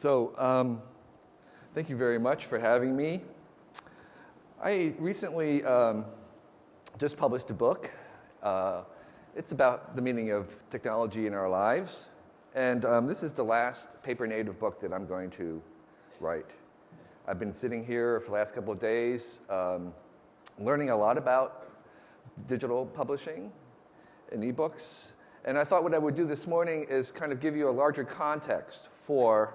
Thank you very much for having me. I recently just published a book. It's about the meaning of technology in our lives. And this is the last paper-native book that I'm going to write. I've been sitting here for the last couple of days learning a lot about digital publishing and ebooks. And I thought what I would do this morning is kind of give you a larger context for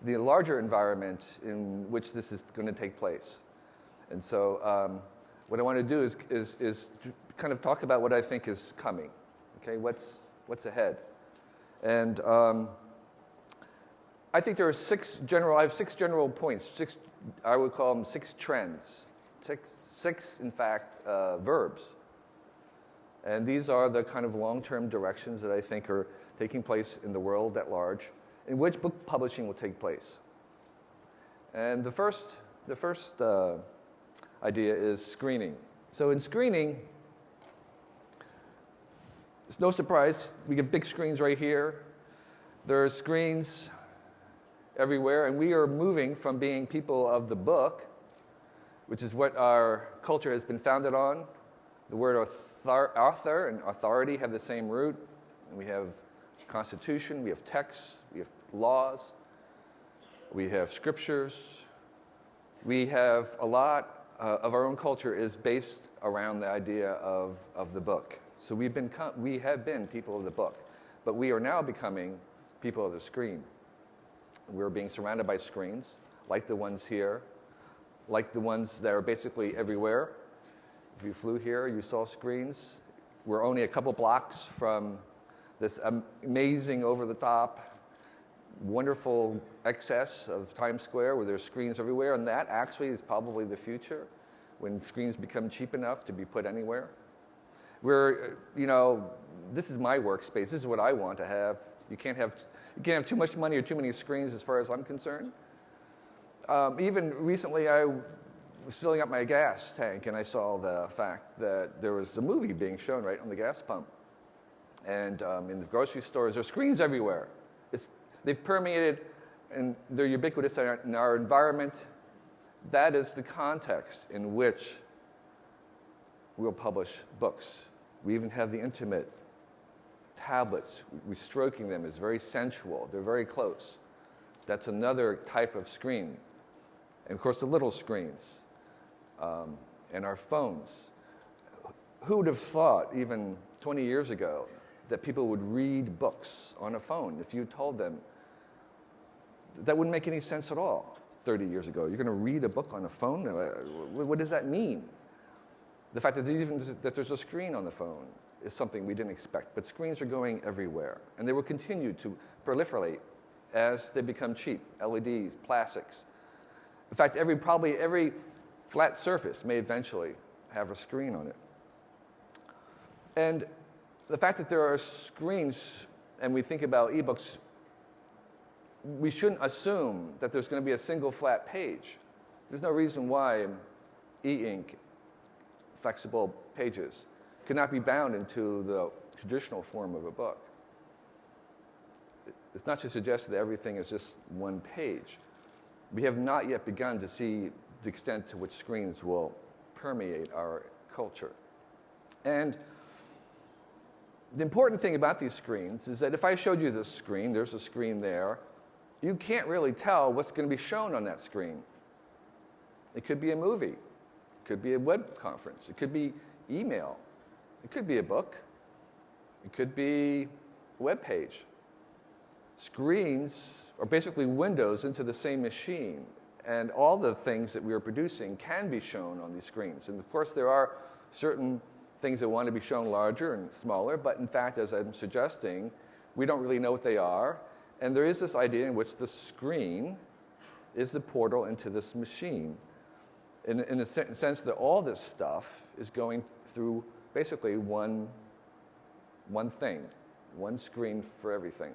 the larger environment in which this is going to take place. And so what I want to do is to kind of talk about what I think is coming. Okay, what's ahead? And I think there are I have six general points. I would call them six trends. Six, in fact, verbs. And these are the kind of long-term directions that I think are taking place in the world at large, in which book publishing will take place. And the first idea is screening. So in screening, it's no surprise, we get big screens right here. There are screens everywhere, and we are moving from being people of the book, which is what our culture has been founded on. The word author and authority have the same root. And we have Constitution, we have texts, we have laws, we have scriptures. We have a lot of our own culture is based around the idea of the book. So we have been people of the book, but we are now becoming people of the screen. We're being surrounded by screens, like the ones here, like the ones that are basically everywhere. If you flew here, you saw screens. We're only a couple blocks from this amazing, over-the-top, wonderful excess of Times Square where there's screens everywhere, and that actually is probably the future when screens become cheap enough to be put anywhere. This is my workspace. This is what I want to have. You can't have too much money or too many screens as far as I'm concerned. Even recently, I was filling up my gas tank, and I saw the fact that there was a movie being shown right on the gas pump. And in the grocery stores, there are screens everywhere. They've permeated, and they're ubiquitous in our environment. That is the context in which we'll publish books. We even have the intimate tablets. We're stroking them. It's very sensual. They're very close. That's another type of screen. And, of course, the little screens and our phones. Who would have thought, even 20 years ago, that people would read books on a phone? If you told them, that wouldn't make any sense at all 30 years ago. You're going to read a book on a phone? What does that mean? The fact that there's a screen on the phone is something we didn't expect. But screens are going everywhere, and they will continue to proliferate as they become cheap. LEDs, plastics. In fact, probably every flat surface may eventually have a screen on it. And the fact that there are screens, and we think about ebooks, we shouldn't assume that there's going to be a single flat page. There's no reason why e-ink, flexible pages, could not be bound into the traditional form of a book. It's not to suggest that everything is just one page. We have not yet begun to see the extent to which screens will permeate our culture. And the important thing about these screens is that if I showed you this screen, there's a screen there, you can't really tell what's going to be shown on that screen. It could be a movie. It could be a web conference. It could be email. It could be a book. It could be a web page. Screens are basically windows into the same machine, and all the things that we are producing can be shown on these screens. And of course, there are certain things that want to be shown larger and smaller, but in fact, as I'm suggesting, we don't really know what they are. And there is this idea in which the screen is the portal into this machine, in a sense that all this stuff is going through basically one thing, one screen for everything.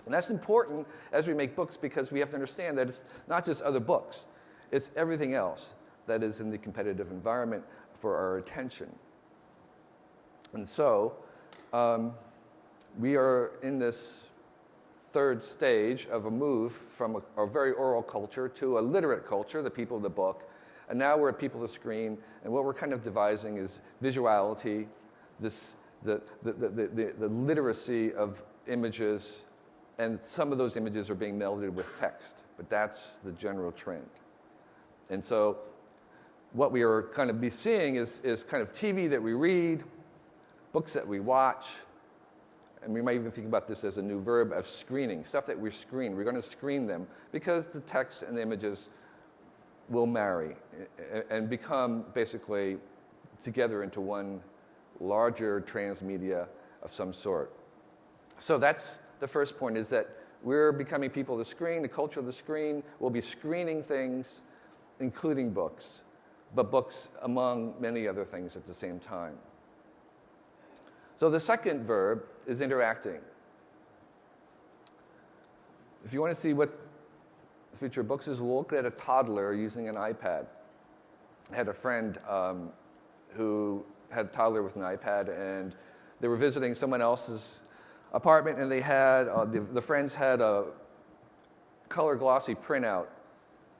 And that's important as we make books, because we have to understand that it's not just other books. It's everything else that is in the competitive environment for our attention. And so we are in this third stage of a move from a very oral culture to a literate culture, the people of the book. And now we're at people of the screen, and what we're kind of devising is visuality, the literacy of images, and some of those images are being melded with text. But that's the general trend. And so what we are kind of be seeing is kind of TV that we read, books that we watch, and we might even think about this as a new verb of screening, stuff that we screen. We're going to screen them because the text and the images will marry and become basically together into one larger transmedia of some sort. So that's the first point, is that we're becoming people of the screen, the culture of the screen. We'll be screening things, including books, but books among many other things at the same time. So the second verb is interacting. If you want to see what the future of books is, we'll look at a toddler using an iPad. I had a friend who had a toddler with an iPad, and they were visiting someone else's apartment, and they had the friends had a color glossy printout,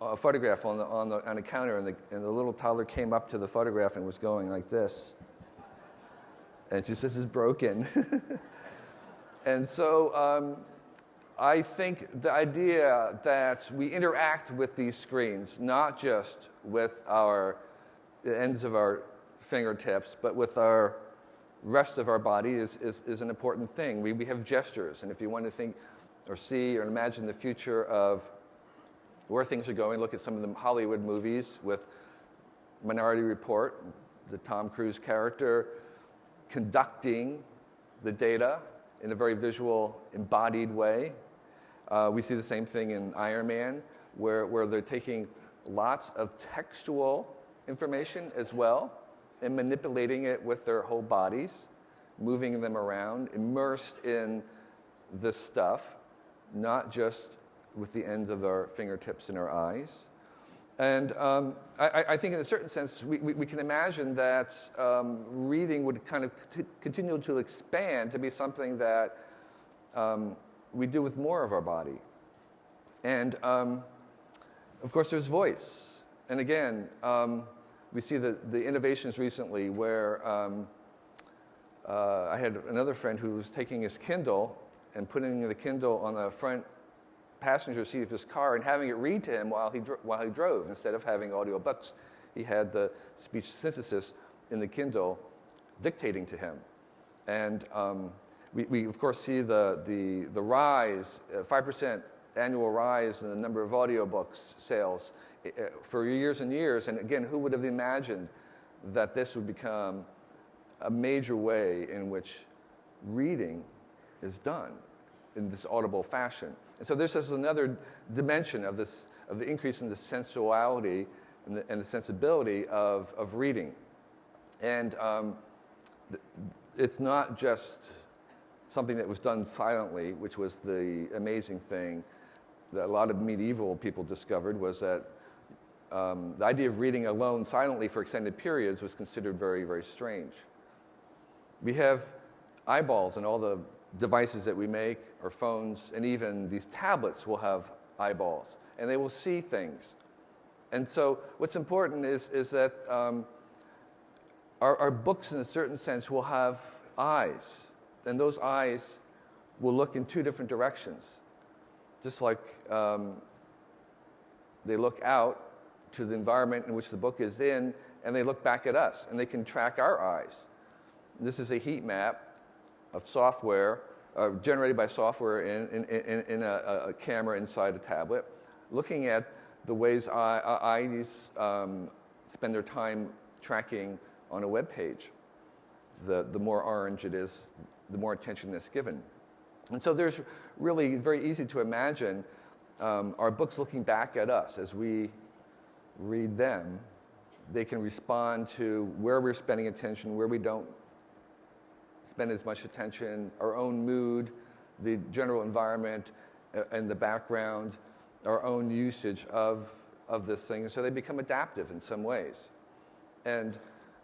a photograph on the counter, and the little toddler came up to the photograph and was going like this, and she says, "This is broken." And so I think the idea that we interact with these screens, not just with the ends of our fingertips, but with our rest of our body is an important thing. We have gestures, and if you want to think or see or imagine the future of where things are going, look at some of the Hollywood movies with Minority Report, the Tom Cruise character conducting the data in a very visual, embodied way. We see the same thing in Iron Man, where they're taking lots of textual information as well and manipulating it with their whole bodies, moving them around, immersed in this stuff, not just with the ends of our fingertips and our eyes. And I think in a certain sense, we can imagine that reading would kind of continue to expand to be something that we do with more of our body. And of course, there's voice. And again, we see the innovations recently where I had another friend who was taking his Kindle and putting the Kindle on the front passenger seat of his car and having it read to him while he drove. Instead of having audiobooks, he had the speech synthesis in the Kindle dictating to him. And we of course see the rise, 5% annual rise in the number of audiobooks sales for years and years. And again, who would have imagined that this would become a major way in which reading is done in this audible fashion? And so this is another dimension of the increase in the sensuality and the sensibility of reading. And it's not just something that was done silently, which was the amazing thing that a lot of medieval people discovered, was that the idea of reading alone silently for extended periods was considered very, very strange. We have eyeballs in all the devices that we make, our phones, and even these tablets will have eyeballs, and they will see things. And so what's important is that our books, in a certain sense, will have eyes, and those eyes will look in two different directions. Just like they look out to the environment in which the book is in, and they look back at us, and they can track our eyes. This is a heat map of software generated by software in a camera inside a tablet, looking at the ways eyes spend their time tracking on a web page. The more orange it is, the more attention that's given. And so there's really very easy to imagine our books looking back at us as we read them. They can respond to where we're spending attention, where we don't spend as much attention, our own mood, the general environment, and the background, our own usage of this thing. And so they become adaptive in some ways. And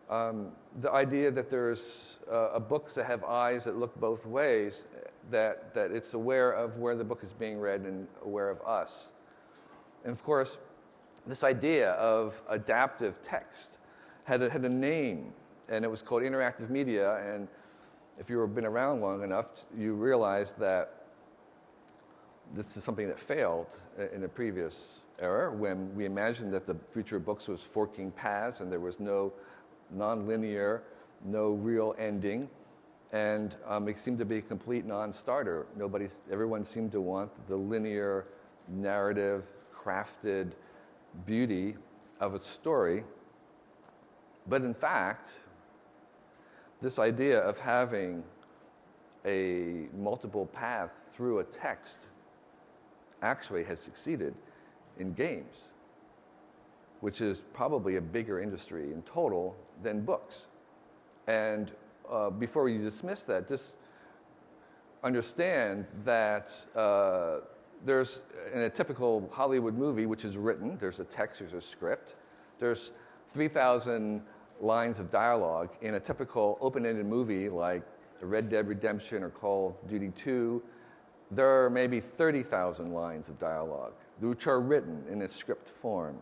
the idea that there's books that have eyes that look both ways, that it's aware of where the book is being read and aware of us. And of course, this idea of adaptive text had a name, and it was called interactive media. And if you've been around long enough, you realize that this is something that failed in a previous era when we imagined that the future of books was forking paths and there was no non-linear, no real ending. And it seemed to be a complete non-starter. Everyone seemed to want the linear, narrative, crafted beauty of a story. But in fact, this idea of having a multiple path through a text actually has succeeded in games, which is probably a bigger industry in total than books. And before you dismiss that, just understand that there's, in a typical Hollywood movie, which is written, there's a text, there's a script, there's 3,000 lines of dialogue. In a typical open-ended movie like Red Dead Redemption or Call of Duty 2, there are maybe 30,000 lines of dialogue, which are written in a script form.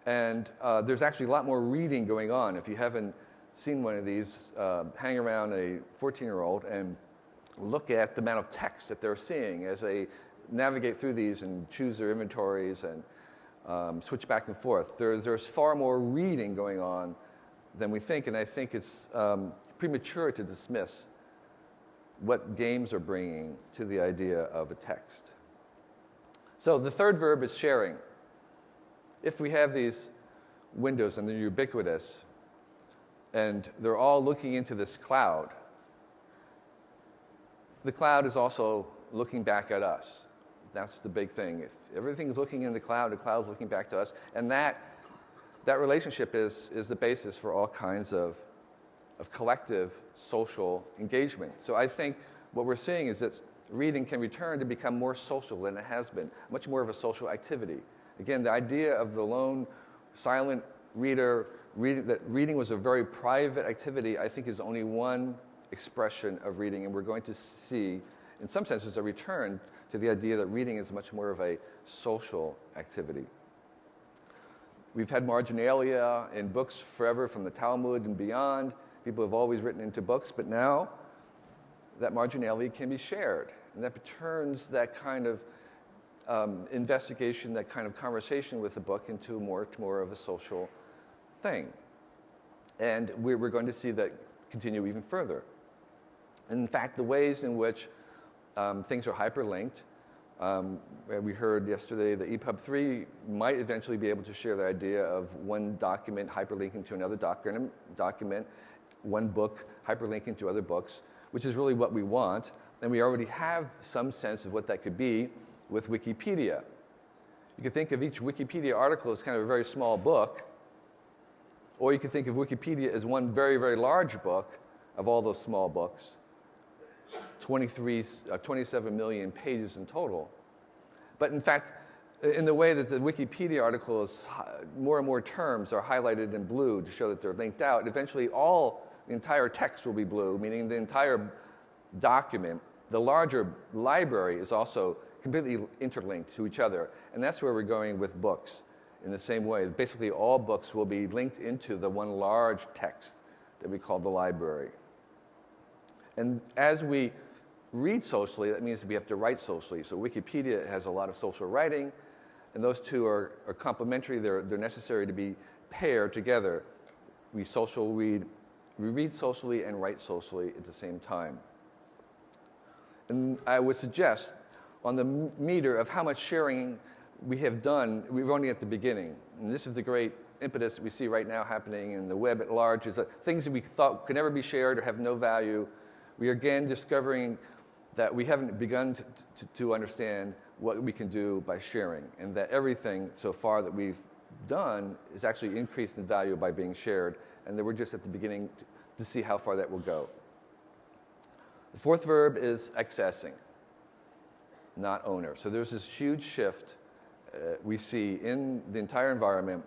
And there's actually a lot more reading going on. If you haven't seen one of these, hang around a 14-year-old and look at the amount of text that they're seeing as they navigate through these and choose their inventories and switch back and forth. There's far more reading going on than we think, and I think it's premature to dismiss what games are bringing to the idea of a text. So the third verb is sharing. If we have these windows and they're ubiquitous, and they're all looking into this cloud, the cloud is also looking back at us. That's the big thing. If everything's looking in the cloud's looking back to us, and that relationship is the basis for all kinds of collective social engagement. So I think what we're seeing is that reading can return to become more social than it has been, much more of a social activity. Again, the idea of the lone, silent reader, that reading was a very private activity, I think is only one expression of reading, and we're going to see, in some senses, a return to the idea that reading is much more of a social activity. We've had marginalia in books forever, from the Talmud and beyond. People have always written into books, but now that marginalia can be shared, and that turns that kind of investigation, that kind of conversation with the book into more of a social thing. And we're going to see that continue even further. And in fact, the ways in which things are hyperlinked, we heard yesterday that EPUB 3 might eventually be able to share the idea of one document hyperlinking to another document, one book hyperlinking to other books, which is really what we want. And we already have some sense of what that could be with Wikipedia. You could think of each Wikipedia article as kind of a very small book, or you could think of Wikipedia as one very, very large book of all those small books, 27 million pages in total. But in fact, in the way that the Wikipedia article is, more and more terms are highlighted in blue to show that they're linked out. Eventually, the entire text will be blue, meaning the entire document, the larger library, is also completely interlinked to each other. And that's where we're going with books in the same way. Basically, all books will be linked into the one large text that we call the library. And as we read socially, that means we have to write socially. So Wikipedia has a lot of social writing, and those two are complementary. They're necessary to be paired together. We read socially and write socially at the same time. And I would suggest, on the meter of how much sharing we have done, we're only at the beginning. And this is the great impetus that we see right now happening in the web at large, is that things that we thought could never be shared or have no value, we are again discovering that we haven't begun to understand what we can do by sharing, and that everything so far that we've done is actually increased in value by being shared, and that we're just at the beginning to see how far that will go. The fourth verb is accessing, not owner. So there's this huge shift we see in the entire environment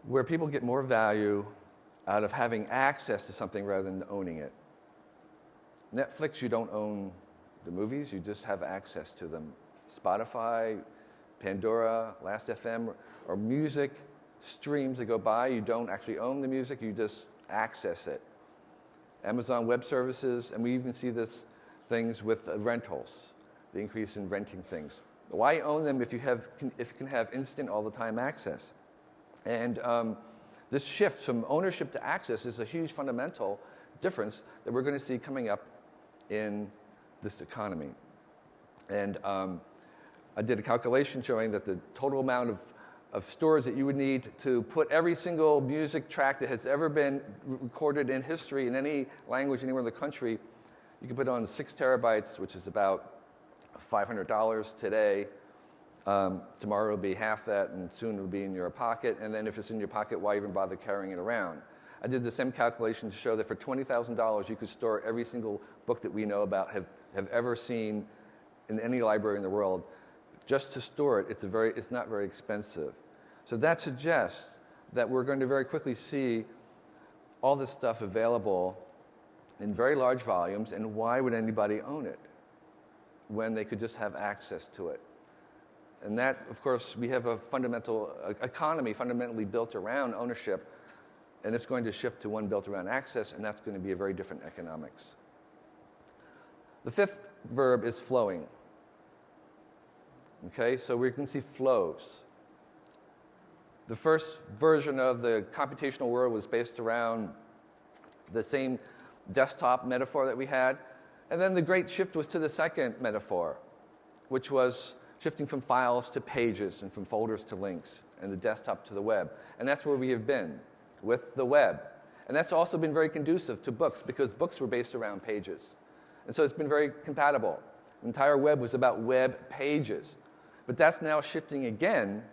where people get more value out of having access to something rather than owning it. Netflix, you don't own the movies, you just have access to them. Spotify, Pandora, Last.fm, or music streams that go by, you don't actually own the music, you just access it. Amazon Web Services, and we even see this things with rentals, the increase in renting things. Why own them if you can have instant all the time access? And this shift from ownership to access is a huge fundamental difference that we're going to see coming up in this economy. And I did a calculation showing that the total amount of storage that you would need to put every single music track that has ever been recorded in history in any language anywhere in the country, you can put on 6 terabytes, which is about $500 today. Tomorrow it'll be half that, and soon it'll be in your pocket. And then if it's in your pocket, why even bother carrying it around? I did the same calculation to show that for $20,000, you could store every single book that we know about, have ever seen in any library in the world. Just to store it, it's not very expensive. So that suggests that we're going to very quickly see all this stuff available in very large volumes, and why would anybody own it when they could just have access to it? And that, of course, we have a fundamental economy fundamentally built around ownership, and it's going to shift to one built around access, and that's going to be a very different economics. The fifth verb is flowing. Okay, so we can see flows. The first version of the computational world was based around the same desktop metaphor that we had. And then the great shift was to the second metaphor, which was shifting from files to pages and from folders to links and the desktop to the web. And that's where we have been with the web. And that's also been very conducive to books because books were based around pages. And so it's been very compatible. The entire web was about web pages. But that's now shifting again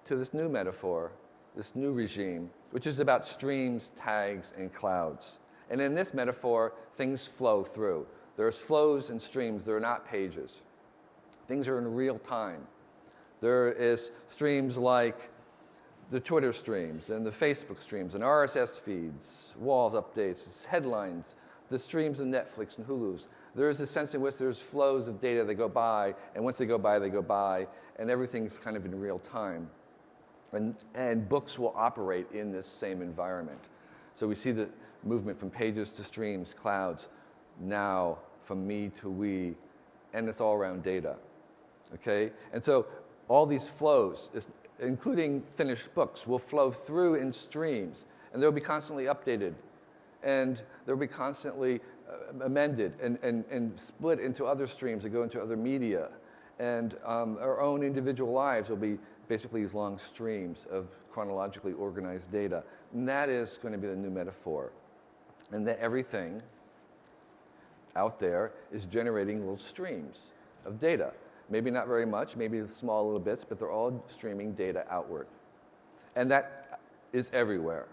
to this new metaphor, this new regime, which is about streams, tags, and clouds. And in this metaphor, things flow through. There's flows and streams. They're not pages. Things are in real time. There is streams like the Twitter streams and the Facebook streams and RSS feeds, walls updates, headlines, the streams of Netflix and Hulu's. There is a sense in which there's flows of data that go by, and once they go by, and everything's kind of in real time. And books will operate in this same environment. So we see the movement from pages to streams, clouds, now from me to we, and it's all around data. Okay? And so all these flows, including finished books, will flow through in streams, and they'll be constantly updated, and they'll be constantly amended and split into other streams that go into other media. And our own individual lives will be basically these long streams of chronologically organized data. And that is going to be the new metaphor. And that everything out there is generating little streams of data. Maybe not very much, maybe small little bits, but they're all streaming data outward. And that is everywhere.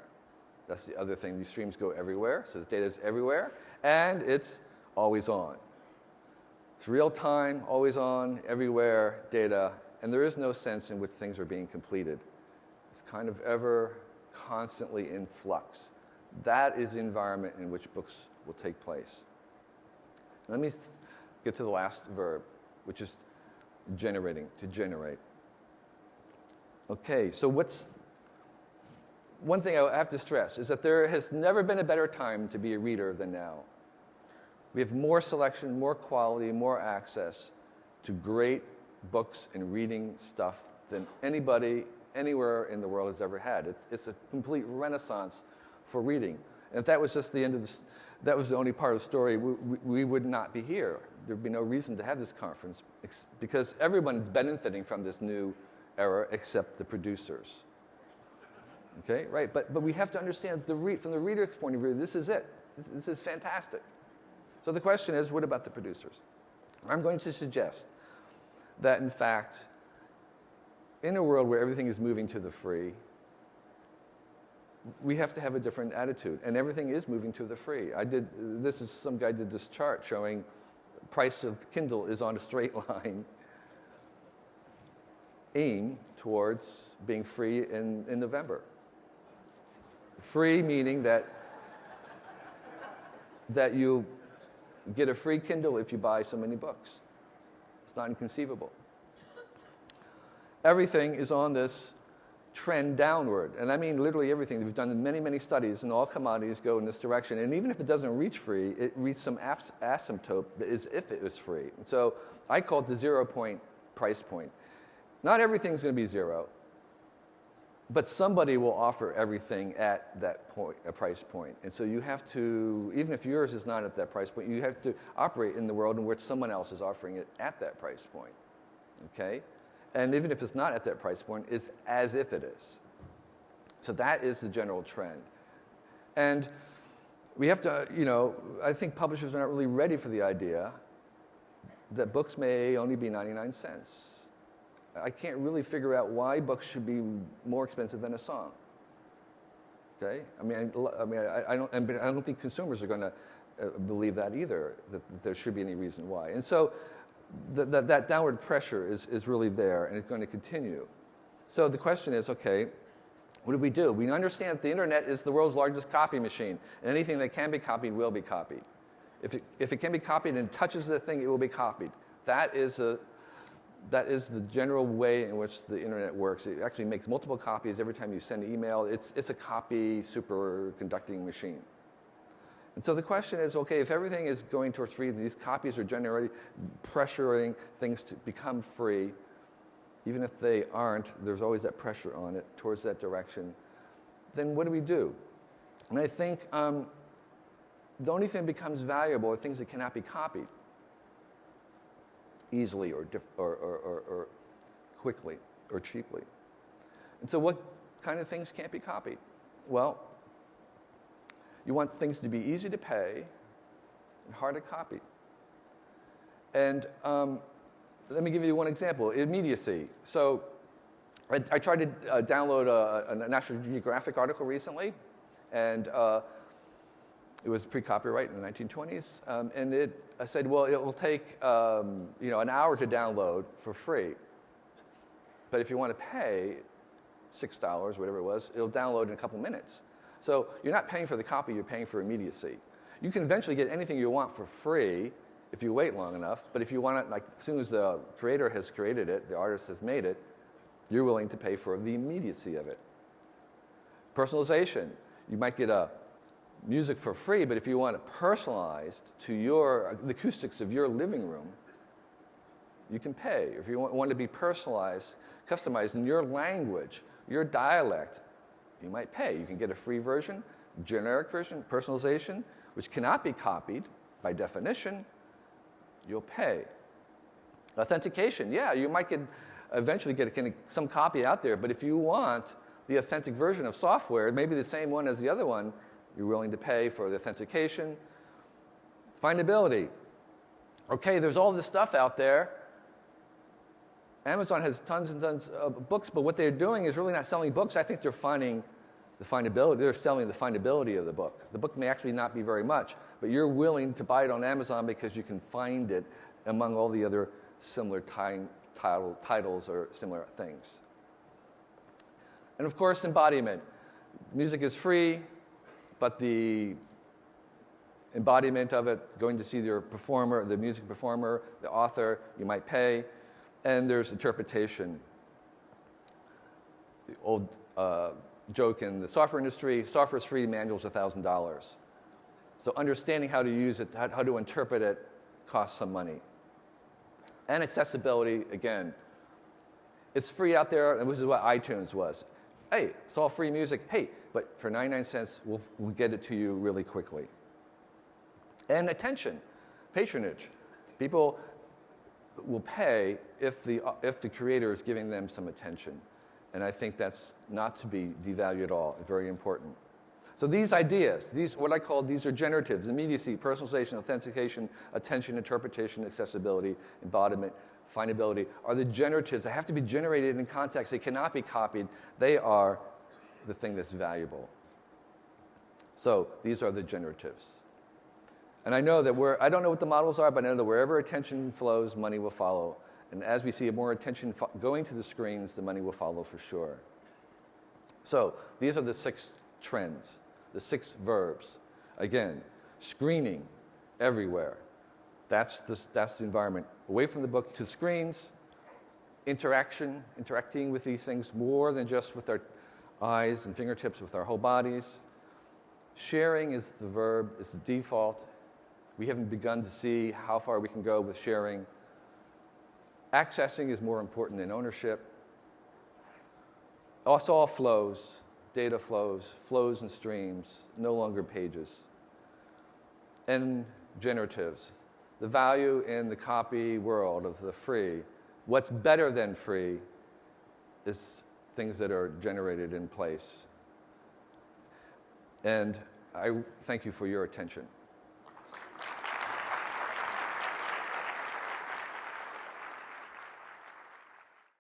That's the other thing. These streams go everywhere, so the data is everywhere, and it's always on. It's real time, always on, everywhere data, and there is no sense in which things are being completed. It's kind of ever constantly in flux. That is the environment in which books will take place. Let me get to the last verb, which is generating, to generate. Okay, so one thing I have to stress is that there has never been a better time to be a reader than now. We have more selection, more quality, more access to great books and reading stuff than anybody anywhere in the world has ever had. It's a complete renaissance for reading. And if that was just the end of this, that was the only part of the story, we would not be here. There'd be no reason to have this conference because everyone's benefiting from this new era except the producers. Okay, right? But we have to understand from the reader's point of view, this is it. This is fantastic. So the question is, what about the producers? I'm going to suggest that, in fact, in a world where everything is moving to the free, we have to have a different attitude, and everything is moving to the free. Some guy did this chart showing the price of Kindle is on a straight line, aim towards being free in November. Free meaning that you get a free Kindle if you buy so many books. It's not inconceivable. Everything is on this trend downward. And I mean literally everything. We've done many, many studies, and all commodities go in this direction. And even if it doesn't reach free, it reaches some asymptote as if it was free. So I call it the 0 point price point. Not everything's going to be zero, but somebody will offer everything at that point, a price point. And so you have to, even if yours is not at that price point, you have to operate in the world in which someone else is offering it at that price point. Okay? And even if it's not at that price point, it's as if it is. So that is the general trend. And we have to, I think publishers are not really ready for the idea that books may only be 99 cents. I can't really figure out why books should be more expensive than a song. Okay? I don't think consumers are going to believe that either, that there should be any reason why. And so that downward pressure is really there, and it's going to continue. So the question is, okay, what do? We understand that the internet is the world's largest copy machine, and anything that can be copied will be copied. If it can be copied and touches the thing, it will be copied. That is the general way in which the internet works. It actually makes multiple copies every time you send an email. It's a copy superconducting machine. And so the question is, okay, if everything is going towards free, these copies are generating, pressuring things to become free. Even if they aren't, there's always that pressure on it towards that direction. Then what do? And I think the only thing that becomes valuable are things that cannot be copied easily or quickly or cheaply. And so what kind of things can't be copied? Well, you want things to be easy to pay and hard to copy. And let me give you one example, immediacy. So I tried to download a National Geographic article recently, and it was pre-copyright in the 1920s, and I said, well, it will take an hour to download for free. But if you want to pay $6, whatever it was, it'll download in a couple minutes. So you're not paying for the copy, you're paying for immediacy. You can eventually get anything you want for free if you wait long enough, but if you want it, like as soon as the creator has created it, the artist has made it, you're willing to pay for the immediacy of it. Personalization. You might get music for free, but if you want it personalized to the acoustics of your living room, you can pay. If you want to be personalized, customized in your language, your dialect, you might pay. You can get a free version, generic version, personalization, which cannot be copied by definition. You'll pay. Authentication, yeah, you might eventually get some copy out there, but if you want the authentic version of software, maybe the same one as the other one, you're willing to pay for the authentication. Findability. Okay, there's all this stuff out there. Amazon has tons and tons of books, but what they're doing is really not selling books. I think they're finding the findability. They're selling the findability of the book. The book may actually not be very much, but you're willing to buy it on Amazon because you can find it among all the other similar titles or similar things. And of course, embodiment. Music is free, but the embodiment of it, going to see your performer, the music performer, the author, you might pay. And there's interpretation. The old joke in the software industry, software is free, manual's $1,000. So understanding how to use it, how to interpret it, costs some money. And accessibility, again, it's free out there, and this is what iTunes was. Hey, it's all free music. Hey, but for 99 cents, we'll get it to you really quickly. And attention, patronage. People will pay if the creator is giving them some attention. And I think that's not to be devalued at all. It's very important. So these ideas, what I call these are generatives: immediacy, personalization, authentication, attention, interpretation, accessibility, embodiment, findability, are the generatives. They have to be generated in context. They cannot be copied. They are the thing that's valuable. So these are the generatives. And I know that I don't know what the models are, but I know that wherever attention flows, money will follow. And as we see more attention going to the screens, the money will follow for sure. So these are the 6 trends, the 6 verbs. Again, screening everywhere. That's the environment. Away from the book to screens, interacting with these things more than just with our eyes and fingertips, with our whole bodies. Sharing is the verb, is the default. We haven't begun to see how far we can go with sharing. Accessing is more important than ownership. Also, all flows, data flows and streams, no longer pages. And generatives, the value in the copy world of the free. What's better than free is things that are generated in place. And I thank you for your attention.